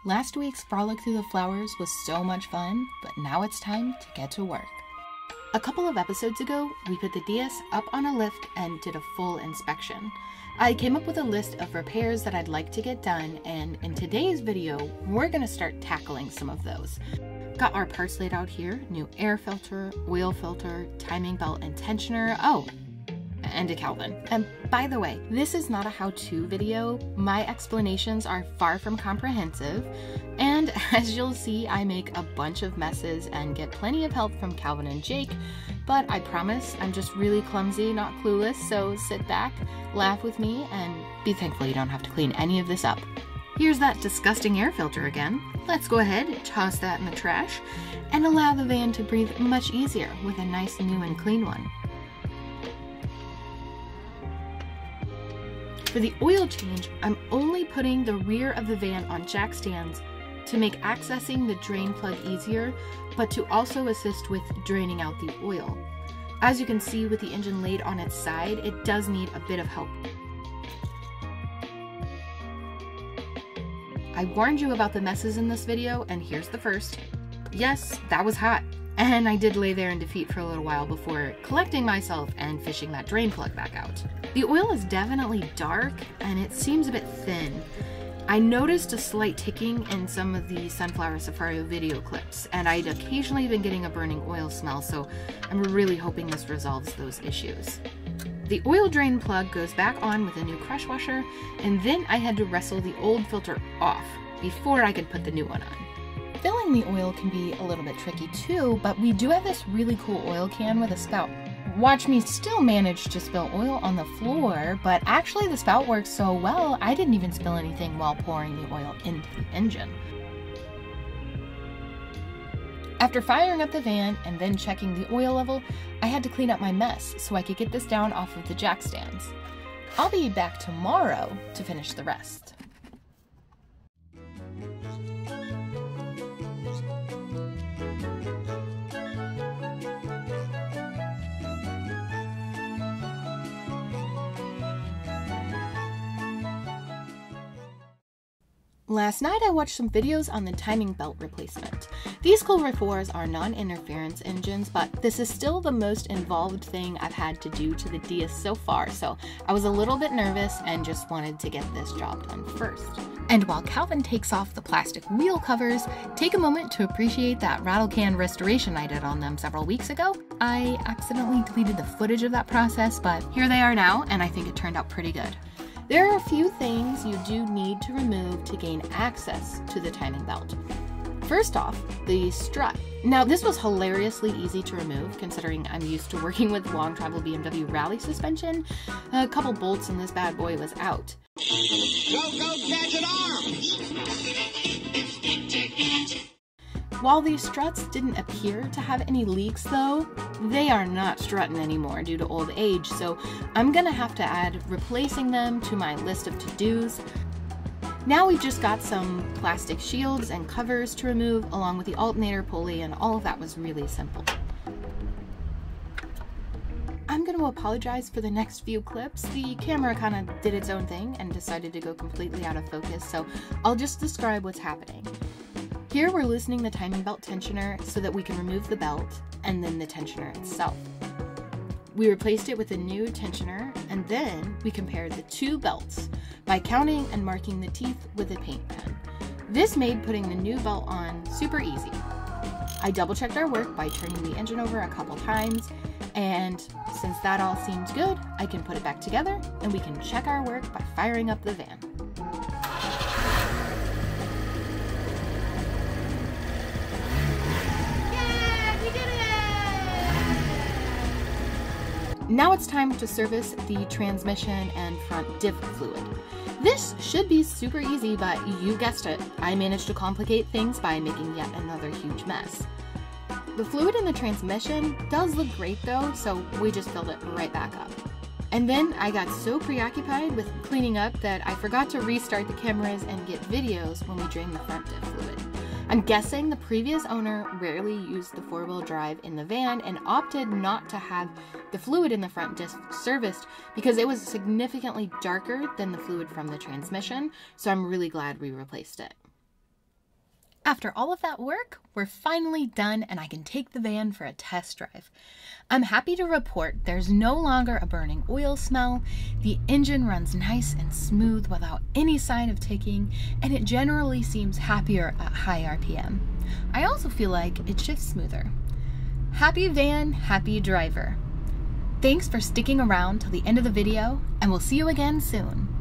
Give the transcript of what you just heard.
Last week's frolic through the flowers was so much fun, but now it's time to get to work. A couple of episodes ago, we put the Dias up on a lift and did a full inspection. I came up with a list of repairs that I'd like to get done, and in today's video, we're going to start tackling some of those. Got our parts laid out here: new air filter, oil filter, timing belt and tensioner, and a Kelvin. And by the way, this is not a how-to video. My explanations are far from comprehensive, and as you'll see, I make a bunch of messes and get plenty of help from Calvin and Jake, but I promise I'm just really clumsy, not clueless, so sit back, laugh with me, and be thankful you don't have to clean any of this up. Here's that disgusting air filter again. Let's go ahead, toss that in the trash, and allow the van to breathe much easier with a nice new and clean one. For the oil change, I'm only putting the rear of the van on jack stands to make accessing the drain plug easier, but to also assist with draining out the oil. As you can see with the engine laid on its side, it does need a bit of help. I warned you about the messes in this video, and here's the first. Yes, that was hot, and I did lay there in defeat for a little while before collecting myself and fishing that drain plug back out. The oil is definitely dark, and it seems a bit thin. I noticed a slight ticking in some of the Sunflower Safari video clips, and I'd occasionally been getting a burning oil smell, so I'm really hoping this resolves those issues. The oil drain plug goes back on with a new crush washer, and then I had to wrestle the old filter off before I could put the new one on. Filling the oil can be a little bit tricky too, but we do have this really cool oil can with a spout. Watch me still manage to spill oil on the floor, but actually the spout works so well, I didn't even spill anything while pouring the oil into the engine. After firing up the van and then checking the oil level, I had to clean up my mess so I could get this down off of the jack stands. I'll be back tomorrow to finish the rest. Last night I watched some videos on the timing belt replacement. These Cobra 4s are non-interference engines, but this is still the most involved thing I've had to do to the Dias so far, so I was a little bit nervous and just wanted to get this job done first. And while Calvin takes off the plastic wheel covers, take a moment to appreciate that rattle can restoration I did on them several weeks ago. I accidentally deleted the footage of that process, but here they are now, and I think it turned out pretty good. There are a few things you do need to remove to gain access to the timing belt. First off, the strut. Now, this was hilariously easy to remove considering I'm used to working with long travel BMW rally suspension. A couple bolts and this bad boy was out. Go, Gadget Arms! While these struts didn't appear to have any leaks though, they are not strutting anymore due to old age, so I'm gonna have to add replacing them to my list of to-dos. Now we've just got some plastic shields and covers to remove along with the alternator pulley, and all of that was really simple. I'm going to apologize for the next few clips. The camera kind of did its own thing and decided to go completely out of focus, so I'll just describe what's happening. Here we're loosening the timing belt tensioner so that we can remove the belt and then the tensioner itself. We replaced it with a new tensioner, and then we compared the two belts by counting and marking the teeth with a paint pen. This made putting the new belt on super easy. I double checked our work by turning the engine over a couple times, and since that all seemed good, I can put it back together and we can check our work by firing up the van. Now it's time to service the transmission and front diff fluid. This should be super easy, but you guessed it, I managed to complicate things by making yet another huge mess. The fluid in the transmission does look great though, so we just filled it right back up. And then I got so preoccupied with cleaning up that I forgot to restart the cameras and get videos when we drained the front diff fluid. I'm guessing the previous owner rarely used the four-wheel drive in the van and opted not to have the fluid in the front disc serviced because it was significantly darker than the fluid from the transmission, so I'm really glad we replaced it. After all of that work, we're finally done and I can take the van for a test drive. I'm happy to report there's no longer a burning oil smell, the engine runs nice and smooth without any sign of ticking, and it generally seems happier at high RPM. I also feel like it shifts smoother. Happy van, happy driver. Thanks for sticking around till the end of the video, and we'll see you again soon.